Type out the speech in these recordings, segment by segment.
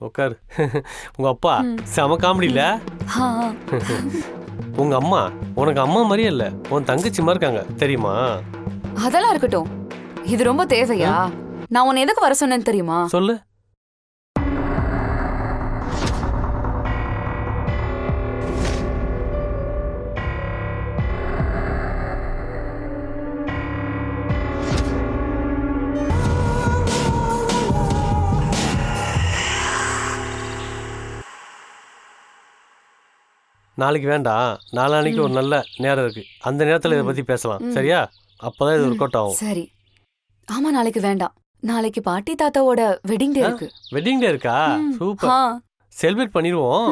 உட்காரு. உங்க அப்பா செம காமெடியில. உங்க அம்மா உனக்கு அம்மா மாதிரியே இல்ல, உன் தங்கச்சி மாதிரி இருக்காங்க தெரியுமா? அதெல்லாம் இருக்கட்டும், இது ரொம்ப தேவையா? நான் உன்னை எதுக்கு வர சொன்னேன்னு தெரியுமா? சொல்லு. நாளைக்கு வேண்டாம், நாளான்னைக்கு ஒரு நல்ல நேரம் இருக்கு, அந்த நேரத்தில் இதை பத்தி பேசலாம். சரியா? அப்பதான் இது ஒர்க் அவுட் ஆகும். சரி. ஆமா, நாளைக்கு வேண்டாம். நாளைக்கு பாட்டி தாத்தாவோட வெட்டிங் டே இருக்கு. வெட்டிங் டே இருக்கா? சூப்பர். செலிப்ரேட் பண்ணிடுவோம்.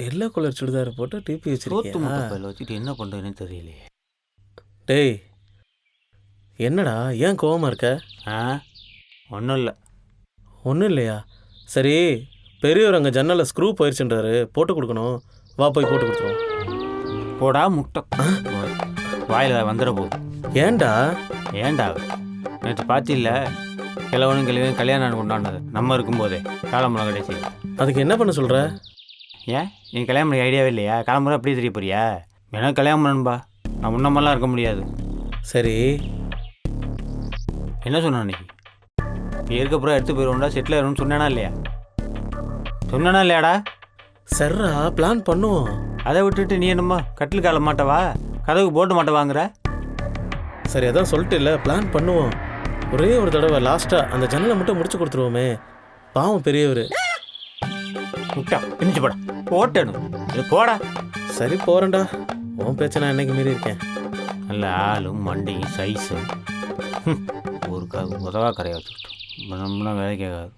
எல்லோ கலர் சுடிதார் போட்டு டிபி வச்சுட்டு என்ன பண்ணுறதுன்னு தெரியலையே. டேய், என்னடா ஏன் கோவமாக இருக்க? ஒன்றும் இல்லை. ஒன்றும் இல்லையா? சரி, பெரியவர் அங்கே ஜன்னலில் ஸ்க்ரூ போயிடுச்சுன்றாரு, போட்டு கொடுக்கணும். வா போய் போட்டு கொடுத்துருவோம். போடா முட்டை, வாயில் வந்துட போகுது. ஏன்டா? நேற்று பார்த்தில்ல, கிழவனும் கிழவன் கல்யாணம் கொண்டாடினது நம்ம இருக்கும்போதே, காலம்பரம் கடைசி. அதுக்கு என்ன பண்ண சொல்கிற? ஏன் நீ கல்யாணம் பண்ண ஐடியாவே இல்லையா? காலம்பரம் அப்படியே தெரிய போறியா? எனக்கு கல்யாணம் பண்ணணும்பா, நான் முன்னமெல்லாம் இருக்க முடியாது. சரி, என்ன சொன்ன அன்னைக்கு? நீ இருக்கப்பறம் எடுத்து போயிடுவோம்டா, செட்டில் ஆகணும்னு சொன்னானா இல்லையாடா? சர்ரா, பிளான் பண்ணுவோம். அதை விட்டுட்டு நீ என்னம்மா கட்டில் கால மாட்டவா, கதவுக்கு போட்டு மாட்ட வாங்குற? சரி, அதான் சொல்லிட்டு இல்லை, பிளான் பண்ணுவோம். ஒரே ஒரு தடவை லாஸ்ட்டாக அந்த ஜன்னலை மட்டும் முடிச்சு கொடுத்துருவோமே. பாவம் பெரியவர். முட்டா பிரிஞ்சு போட போட்டணும், இது போடா. சரி போகிறேன்டா, உன் பேச்சை நான் என்னைக்கு மீறி இருக்கேன். நல்ல ஆளும் மண்டையும் சைஸும் ஒரு உதவா கரையை வச்சுக்கிட்டோம், நம்மளா வேலை கேட்காது.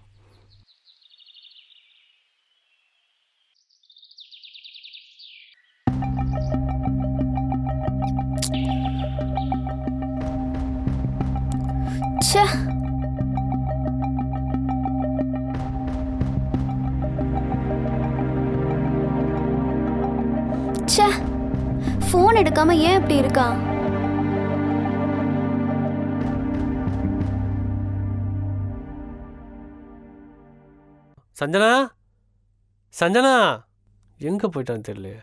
போன் எடுக்காம ஏன் இப்படி இருக்கா? சஞ்சனா, சஞ்சனா எங்க போயிட்டான்னு தெரியலையே.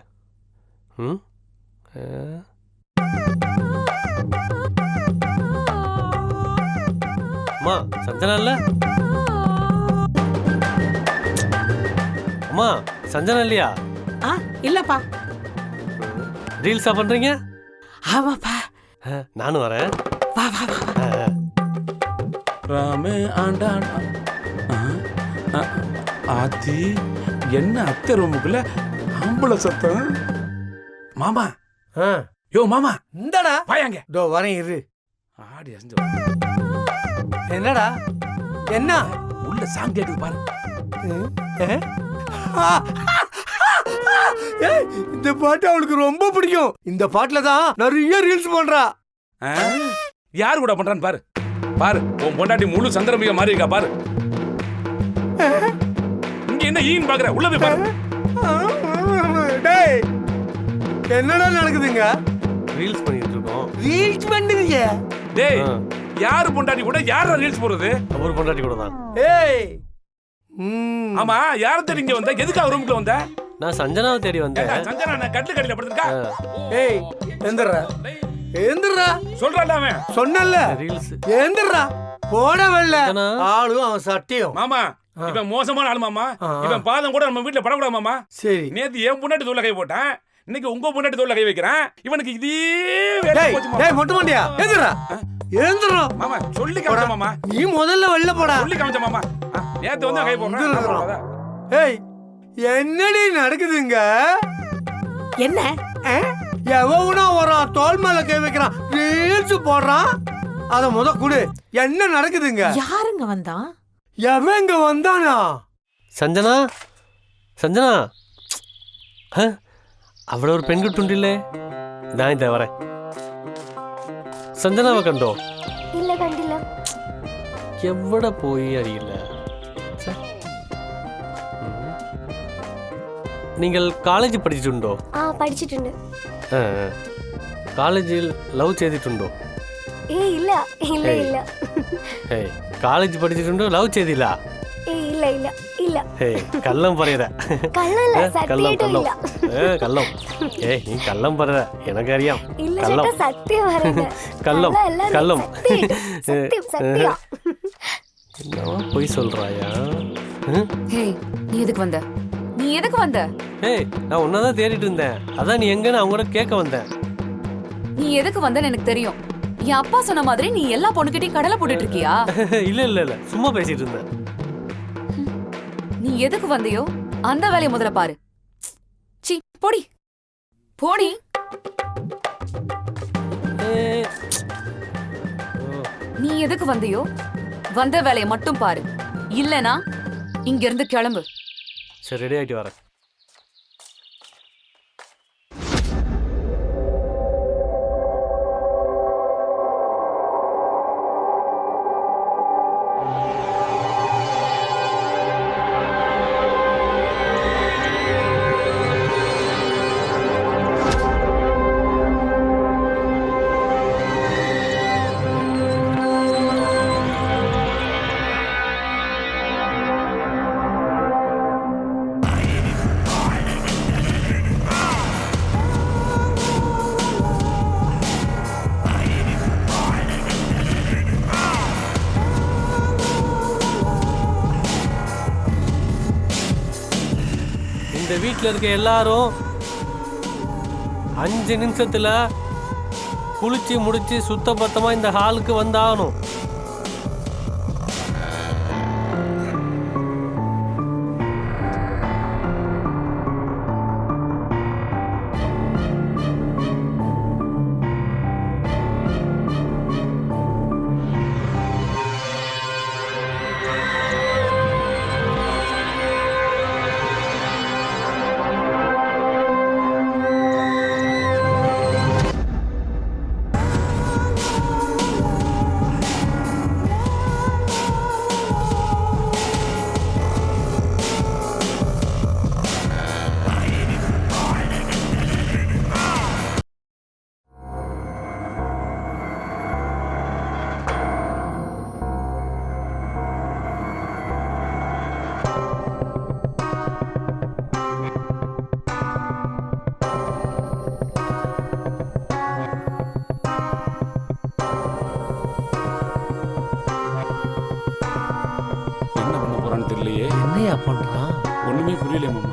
அம்மா சஞ்சனா இல்ல? அம்மா சஞ்சனா இல்லையா? இல்லப்பா. ரீல்ஸா பண்றீங்க? ஆமாப்பா. நானும் வரேன். வா வா வா. ராமே ஆண்டான். ஆத்தி, என்ன அத்தை ரூமுக்குள்ள ஆம்பளை சத்தம்? மாமா, யோ மாமா, இந்தடா வாயாங்க. தோ வரேன் இரு. ஆடி அசஞ்சு. என்னடா? என்ன உள்ள சாங் கேக்குது பாரு. இந்த பாட்டு அவளுக்கு ரொம்ப பிடிக்கும். இந்த பாட்டுல தான் நிறைய ரீல்ஸ் பண்றா. யாரு கூட பண்றான்னு பாரு. பாரு, உன் பொண்டாட்டி முழு சந்திரமிக மாதிரி இருக்கா பாரு. இங்க என்ன ஈன்னு பாக்குற? உள்ள போய் பாரு. டேய், என்னடா நடக்குதுங்க? ரீல்ஸ் பண்ணிட்டு இருக்கோம். ரீல்ஸ் பண்ணுவீங்க? டேய், யாரு பொண்டாட்டி கூட யாரா ரீல்ஸ் போடுறது? அவர் பொண்டாட்டி கூட தான். ஏய், ஆமா, யார தேடி இங்க வந்த? எதுக்கு ரூமுக்குள்ள வந்த? நான் சஞ்சனாவை தேடி வந்தேன். சஞ்சனா நான் கட்டில கட்டில படுத்துக்கா. ஏய், எந்திரா எந்திரா சொல்றல அவன். சொன்னல்ல ரீல்ஸ். எந்திரா போடவல்ல. ஆளும் அவன் சட்டியும். மாமா, இவன் மோசமான ஆளு மாமா. இவன் பாதம் கூட நம்ம வீட்ல படக்கூடாது மாமா. சரி, நேத்து என் பொண்டாட்டி தோல்ல கை போட்டான், இன்னைக்கு உங்க பொண்டாட்டி தோல்ல கை வைக்கிறான். இவனுக்கு இதே வேலை போச்சு மாமா. டேய் மொட்டை மண்டியா, எந்திரா எந்திரா. மாமா சொல்லி காமிச்ச மாமா. நீ முதல்ல வெளில போடா. சொல்லி காமிச்ச மாமா. நேத்து வந்து கை போடுறான். ஏய், என்னடி நடக்குதுங்க? என்ன? எவனா வரான், தோல் மேல கை வைக்கிறான், ரீல்ஸ் போடுறான். அத முத குடு. என்ன நடக்குதுங்க? யாருங்க வந்தான்? எவங்க வந்தானா? சஞ்சனா, சஞ்சனா, അവിടെ ഒരു പെൺകുട്ടിയുണ്ടല്ലേ? ഞാൻ ഇതാ വരെ. സഞ്ജനാവെ കണ്ടോ? ഇല്ല, കണ്ടില്ല. എവിടെ പോയി അറിയില്ല. നിങ്ങൾ കോളേജിൽ പഠിച്ചിട്ടുണ്ടോ? ആ പഠിച്ചിട്ടുണ്ട്. ആ, ആ. കോളേജിൽ ലവ് ചെയ്തിട്ടുണ്ടോ? ഏയ് ഇല്ല ഇല്ല ഇല്ല. ഏയ് കോളേജിൽ പഠിച്ചിട്ടുണ്ടോ, ലവ് ചെയ്തില്ല? ഏയ് ഇല്ല ഇല്ല ഇല്ല. ഏയ് കള്ളം പറയരാ. കള്ളല്ല, കള്ളം സത്യമായിട്ടും കള്ളം ഇല്ല. കള്ളം. ഏയ് നീ കള്ളം പറയരാ, എനക്കറിയാം. ഇല്ല കള്ളം ചേട്ടാ, സത്യം പറയുന്നത്. കള്ളം കള്ളല്ല, കള്ളം. സത്യം സത്യം. என்னவா பொய் சொல்றாயா? ஹேய், நீ எதுக்கு வந்த? நீ எதுக்கு வந்த? ஏய் நான் உன்னதான் தேடிட்டு இருந்தேன். அதான் நீ எங்கன்னு அவங்க கூட கேட்க வந்தேன். நீ எதுக்கு வந்தன்னு எனக்கு தெரியும். என் அப்பா சொன்ன மாதிரி நீ எல்லா பொண்ணுகிட்டயும் கடலை போட்டுட்டு இருக்கியா? இல்ல இல்ல இல்ல, சும்மா பேசிட்டு இருந்தேன். நீ எதுக்கு வந்தியோ அந்த வேலையை முதல்ல பாரு. சீ, போடி போடி. ஏய், நீ எதுக்கு வந்தியோ வந்த வேலையை மட்டும் பாரு. இல்லனா இங்க இருந்து கிளம்பு. சரி ரெடி ஆயிட்டு வரேன். இந்த வீட்டில் இருக்க எல்லாரும் 5 நிமிஷத்துல குளிச்சு முடிச்சு சுத்த பத்தமா இந்த ஹாலுக்கு வந்தாகணும். என்ன பண்ண போறான்னு தெரியலையே. என்னையா பண்றான்? ஒண்ணுமே புரியல மாமா.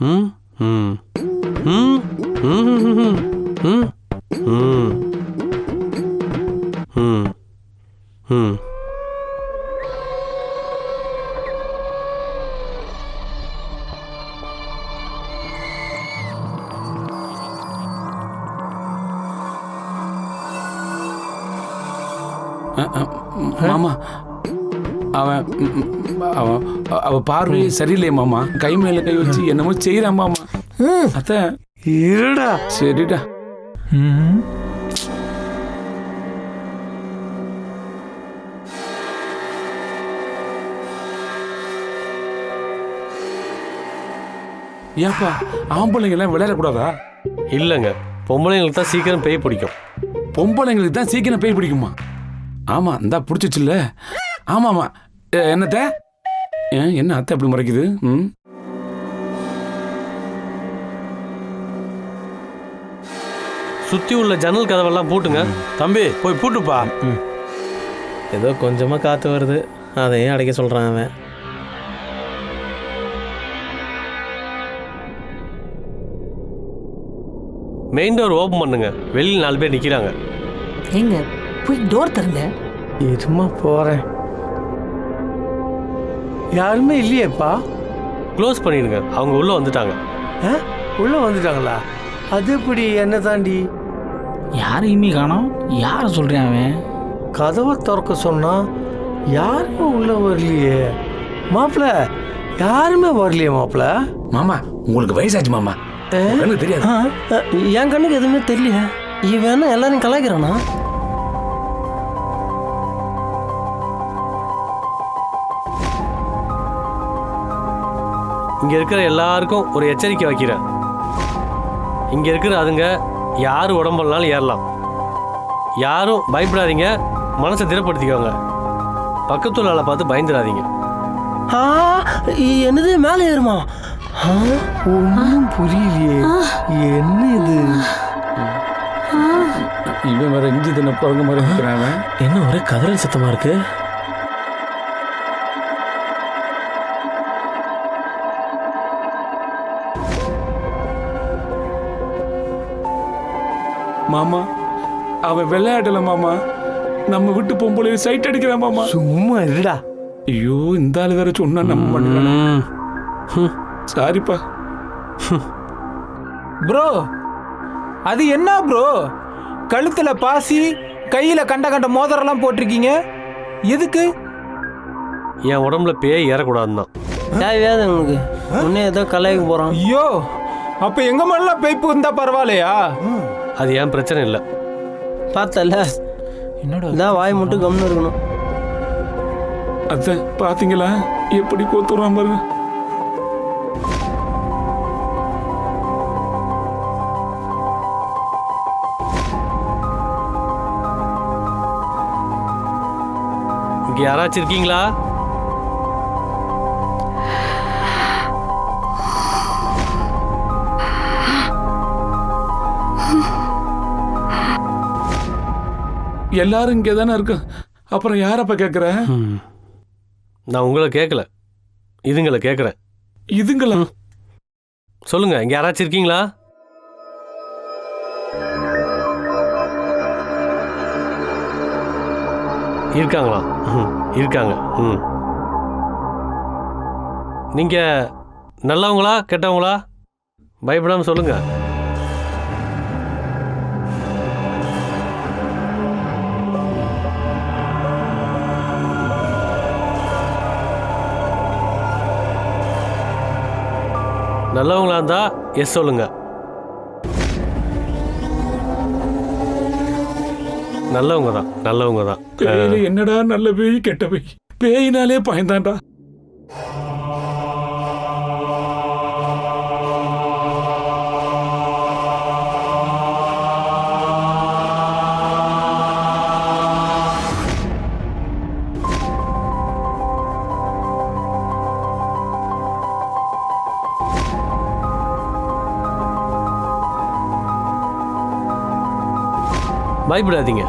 ம் ம் ம் ம் ம் ம் ம் ம். மாமா அவன் அவன் அவ பார்வையே சரியில்லையே மாமா. கை மேல கை வச்சு என்னமோ செய்யறான் மாமா. அத்த இருடா. சரிடா. ஏப்பா ஆம்பளைங்க எல்லாம் விளையாடக்கூடாதா? இல்லைங்க, பொம்பளைங்களுக்கு தான் சீக்கிரம் பேய் பிடிக்கும். பொம்பளைங்களுக்கு தான் சீக்கிரம் பேய் பிடிக்குமா? ஆமா, இந்தா பிடிச்சிச்சுல்ல. ஆமா ஆமா. என்னத்த என்ன அத்தை அப்படி முறைக்குது? ம், சுற்றி உள்ள ஜன்னல் கதவெல்லாம் பூட்டுங்க. தம்பி போய் பூட்டுப்பா. ஏதோ கொஞ்சமா காத்து வருது, அதையும் அடைக்க சொல்றான் அவன். மெயின் டோர் ஓப்பன் பண்ணுங்க. வெளியில் 4 பேர் நிற்கிறாங்க. எங்க போய் டோர் தருங்க. இருமா போறேன். யாருமே இல்லையேப்பா. க்ளோஸ் பண்ணிடுங்க. அவங்க உள்ளே வந்துட்டாங்க. ஆ? உள்ள வந்துட்டாங்களா? அது எப்படி என்ன தாண்டி? யாரையுமே காணோம். யாரை சொல்கிறேன் அவன்? கதவை திறக்க சொன்னா யாருமே உள்ள வரலையே மாப்பிள்ள. யாருமே வரலையே மாப்பிள்ள. மாமா உங்களுக்கு வயசாச்சு மாமா. எனக்கு தெரியாது. என் கண்ணுக்கு எதுவுமே தெரியல. இவன் எல்லாரும் கலாய்க்கிறானா? இங்கே இருக்கிற எல்லாருக்கும் ஒரு எச்சரிக்கை வைக்கிறேன். இங்கே இருக்கிற அதுங்க யார் உடம்புலனாலும் ஏறலாம். யாரும் பயப்படாதீங்க, மனசை திடப்படுத்திக்கோங்க. பக்கத்துல ஆளை பார்த்து பயந்துடாதீங்க. என்னது மேலே ஏறுமா? ஒன்றும் புரியலையே, என்ன இது? இவன் வேற இஞ்சி தின பிறந்த மாதிரி இருக்கிறான். என்ன ஒரே கதறல் சத்தமா இருக்கு? மாமா அவன் விளையாடல மாமா, நம்ம விட்டு பொம்பளை சைட் அடிக்கிறான் மாமா. சும்மா இருடா. ஐயோ இந்த ஆளு வேற சொன்னா நம்ம பண்ணுறான். சாரிப்பா ப்ரோ, அது என்ன ப்ரோ? கழுத்துல பாசி, கையில கண்ட கண்ட மோதிரம்லாம் போட்டிருக்கீங்க, எதுக்கு? என் உடம்புல பேய் ஏறக்கூடாதுன்னு தான். தேவையாது உனக்கு. முன்னே ஏதோ கலைக்கு போறான். ஐயோ, அப்ப எங்க மேலாம் பேய்ப்பு இருந்தா பரவாயில்லையா? அது என் பிரச்சனை இல்லை. பார்த்தல, என்னோட வாய் மட்டும் கம்னு இருக்கணும். அத பாத்தீங்களா எப்படி கோத்துறான் பாருங்க. இங்கே யாராச்சும் இருக்கீங்களா? எல்லாரும் இங்கே தானே இருக்கு, அப்புறம் யாரப்ப கேட்குற? நான் உங்களை கேட்கல, இதுங்களை கேட்குறேன். இதுங்களா? சொல்லுங்க, இங்கே யாராச்சும் இருக்கீங்களா? இருக்காங்களா? இருக்காங்க. நீங்க நல்லவங்களா கெட்டவங்களா? பயப்படாம சொல்லுங்க. நல்லவங்களா இருந்தா எஸ் சொல்லுங்க. நல்லவங்க தான், நல்லவங்க தான். பேயில என்னடா நல்ல பேய் கெட்ட பேய்? பேயினாலே பயந்தாண்டா. பயப்படாதீங்க,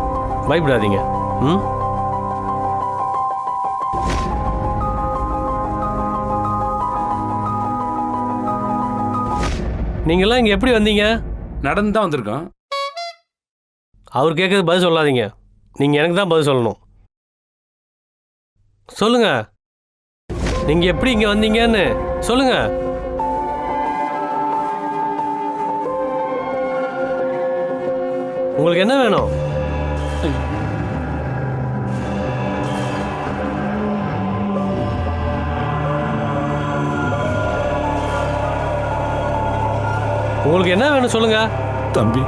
பயப்படாதீங்க. நீங்கெல்லாம் இங்கே எப்படி வந்தீங்க? நடந்து தான் வந்திருக்கோம். அவர் கேட்கறது பதில் சொல்லாதீங்க, நீங்கள் எனக்கு தான் பதில் சொல்லணும். சொல்லுங்க, நீங்கள் எப்படி இங்கே வந்தீங்கன்னு சொல்லுங்க. உங்களுக்கு என்ன வேணும்? உங்களுக்கு என்ன வேணும் சொல்லுங்க. தம்பி,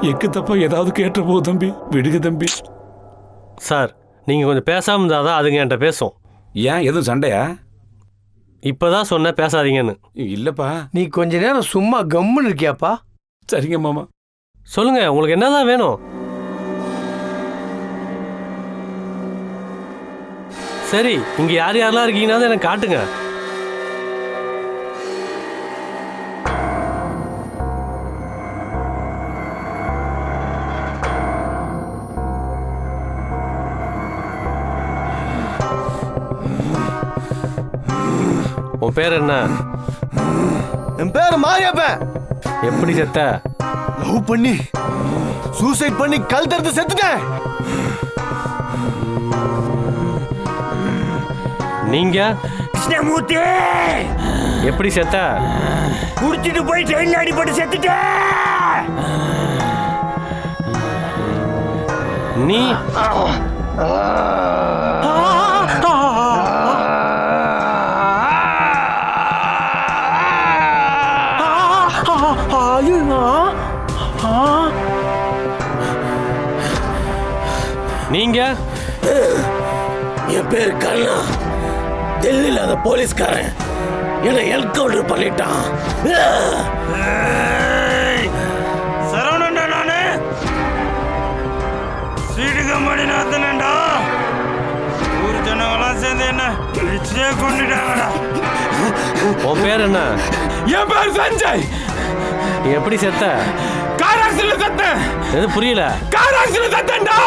எக்கு தப்பா ஏதாவது கேட்ட போ தம்பி, விடுங்க தம்பி. சார், நீங்கள் கொஞ்சம் பேசாமல் இருந்தால் தான் அதுங்க என்கிட்ட பேசும். ஏன் எதுவும் சண்டையா? இப்போதான் சொன்னேன் பேசாதீங்கன்னு. இல்லப்பா. நீ கொஞ்ச நேரம் சும்மா கம்முன்னு இருக்கியாப்பா? சரிங்க மாமா. சொல்லுங்க, உங்களுக்கு என்னதான் வேணும்? சரி, இங்க யார் யாரெல்லாம் இருக்கீங்கன்னா எனக்கு காட்டுங்க. உன் பேர் என்ன? என் பேர் மாரியப்பன். எப்படி செத்த? லவ் பண்ணி சூசைட் பண்ணி கல் தடுத்து செத்துட்டேன். நீங்க? கிருஷ்ணமூர்த்தி. எப்படி செத்த? குடிச்சிட்டு போய் ட்ரெயின்ல அடிபட்டு செத்துட்டேன். நீ? நீங்க? என் பேர் கண்ணா, டெல்லியில் அந்த போலீஸ்காரன். என்னை என்கவுண்டர் பண்ணிட்டான். சரவணன்டா நானு சீடுகம்படி நாத்தனேண்டா. ஊர் ஜனங்களாம் சேர்ந்து என்ன பிடிச்சே கொண்டுட்டாங்கடா. உன் பேர் என்ன? என் பேர் சஞ்சய். நீ எப்படி செத்த? கார் ஆக்சிடென்ட் செத்தேன். எது புரியல? கார் ஆக்சிடென்ட் செத்தேன்டா.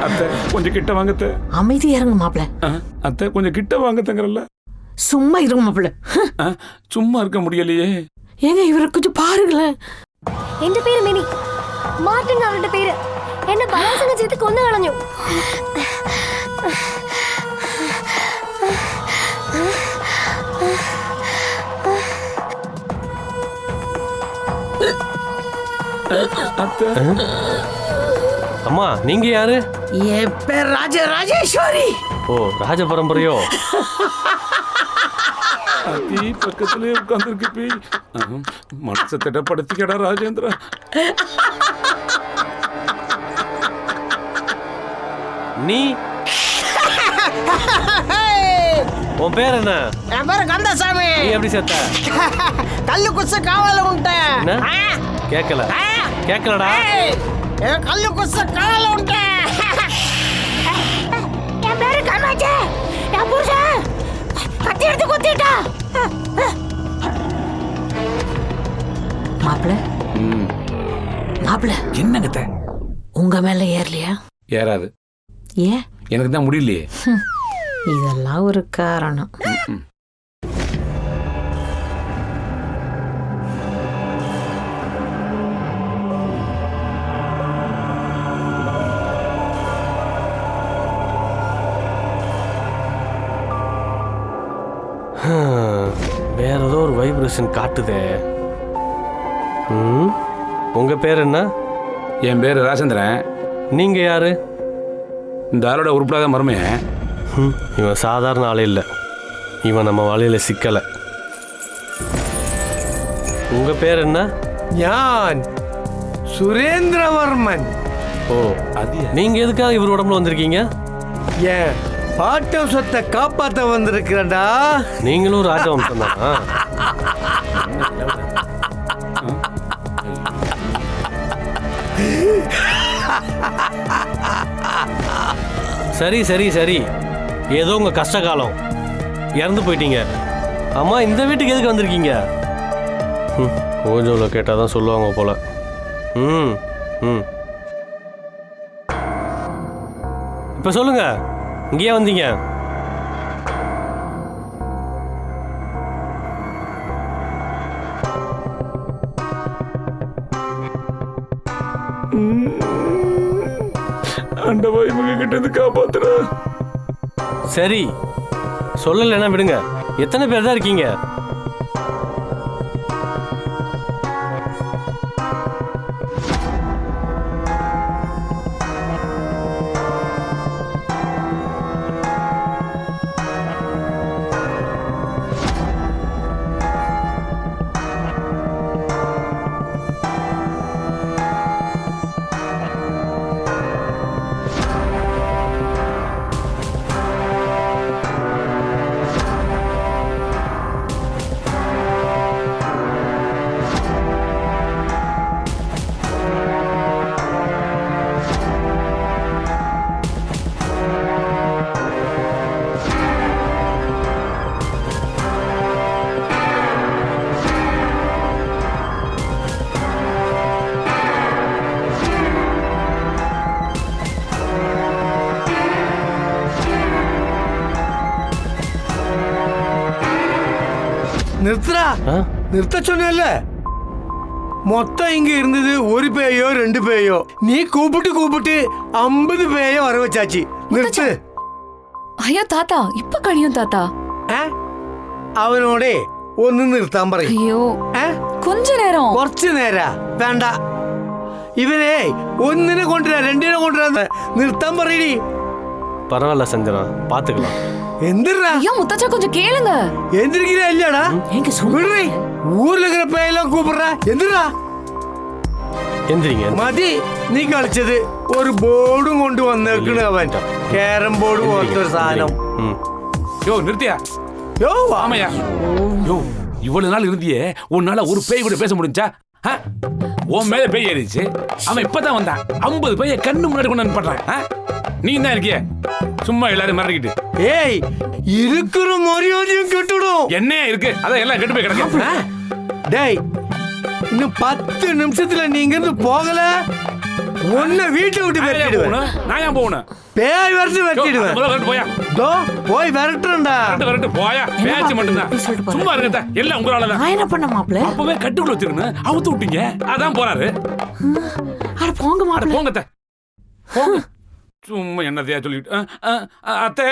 அத்தை கொஞ்சம் கிட்ட வாங்கத்த. அமைதியா இருங்க மாப்பிள்ள. அத்தை கொஞ்சம் கிட்ட வாங்கத்தங்கறல்ல. சும்மா இருங்க மாப்பிள்ள. சும்மா இருக்க முடியலையே. ஏங்க இவரை கொஞ்சம் பாருங்களேன். എന്റെ പേര് മിനി. മാർട്ടിൻ അവരുടെ പേര്. എന്നെ ബലാത്സംഗം ചെയ്ത് കൊന്നു കളഞ്ഞു. அத்தை அம்மா நீங்க யாரு? என் பேர் ராஜேஸ்வரி. ஓ ராஜ பரம்பரையோ? அத்தி பக்கத்திலே உட்கார்ந்துருக்கு பேய். மனசை திடப்படுத்திக்கடா ராஜேந்திரா. நீ உன் பேர் என்ன? என் பேரு கந்தசாமி. நீ எப்படி செத்த? கல்லு குச்ச காவல உண்டேன். என்ன? கேட்கல கேட்கலடா. கல்லு குச்ச காவல உண்டேன். என் பேரு கண்ணாச்சி. என் புருஷன் கத்தி எடுத்து குத்திட்டா. மாப்பிள்ள மாப்பிள்ள என்னங்கத்த? உங்க மேல ஏறலையா? ஏறாது. ஏன்? எனக்கு தான் முடியலையே. இதெல்லாம் ஒரு காரணம். வேற ஏதோ ஒரு வைப்ரேஷன் காட்டுதே. உங்க பேர் என்ன? என் பேர் ராஜேந்திரன். நீங்க யாரு? இந்த ஆளோட உருப்படாத மருமைய. இவன் சாதாரண ஆளே இல்லை. இவன் நம்ம வலையில சிக்கலை. உங்க பேர் என்ன? ஞான் சுரேந்திரவர்மன். ஓ அது நீங்க எதுக்காக இவர் உடம்புல வந்திருக்கீங்க? ஏன் பாட்டம் சொத்தை காப்பாற்ற வந்திருக்கிறேன்டா. நீங்களும் ராஜவம்சம் தானா? சரி சரி சரி, ஏதோ உங்க கஷ்ட காலம். இறந்து போயிட்டீங்க. அம்மா இந்த வீட்டுக்கு எதுக்கு வந்திருக்கீங்க? ஓஜோவில் கேட்டால் தான் சொல்லுவாங்க போல. ம் ம் இப்போ சொல்லுங்க, இங்கேயே வந்தீங்க? ஆண்டவா இவங்க கிட்ட இருந்து காப்பாத்துற. சரி சொல்லலைன்னா விடுங்க. எத்தனை பேர் தான் இருக்கீங்க? நிறுத்துறா, நிறுத்த சொன்ன. மொத்தம் இங்க இருந்தது ஒரு பேயோ 2 பேயோ. நீ கூப்பிட்டு 50 பேயோ வர வச்சாச்சு. நிறுத்து. ஐயா தாத்தா இப்ப கழியும் தாத்தா. അവനോട് ഒന്ന് നിർത്താൻ പറയും. ஐயோ கொஞ்ச நேரம். കുറച്ചു നേരാ വേണ്ട. ഇവനെ ഒന്നിനെ കൊണ്ടുവരാ 2നെ കൊണ്ടുവരാ നിർത്താൻ പറയടി. பரவாயில்ல சஞ்சனா, பார்த்துக்கலாம். എന്തിനാ ஐயா முத்தச்சா கொஞ்சம் கேளுங்க. എന്തിരിக்கிறா இல்லடா? எங்க சொல்றீ? ஊர்ல இருக்கிற பேயெல்லாம் கூப்பிடுறா. എന്തിനാ? எந்திரிங்க. മതി നീ കളിച്ചത്. ഒരു ബോർഡും കൊണ്ട് വന്നേക്കണ് അവൻ. ക്യാരം ബോർഡ് പോലത്തെ ഒരു സാധനം. யோ நிறுத்தியா? யோவா ஆமையா யோ இவ்வளவு நாள் இருந்தியே உன்னால ஒரு பேய் கூட பேச முடிஞ்சா உன் மேல பேய் ஏறிச்சு. அவன் இப்பதான் வந்தான். 50 பேய கண்ணு முன்னாடி கொண்டு வந்து பண்றான். நீ என்ன இருக்கிய சும்மா எல்லாரும் மிரட்டிக்கிட்டு? ஏய் இருக்கிற மரியாதையும் கெட்டுடும். என்ன இருக்கு அதான் எல்லாம் கெட்டு போய் கிடக்கு. டேய் இன்னும் 10 நிமிஷத்துல நீங்க இருந்து போகல உன்னை வீட்டை விட்டு விரட்டிடுவேன். நான் ஏன் போகணும்? பேய் வரட்டு விரட்டிடுவேன். போயா தோ போய் விரட்டுறேன்டா. வரட்டு போயா. பேச்சு மட்டும்தான். சும்மா இருக்க எல்லாம் உங்களாலதான். நான் என்ன பண்ண மாப்பிள்ள? அப்பவே கட்டுக்குள்ள வச்சிருக்கணும். அவுத்து விட்டீங்க. அதான் போறாரு. அட போங்க மாப்பிள்ள. போங்க சும்மா என்னதையா சொல்லிட்டு அத்தை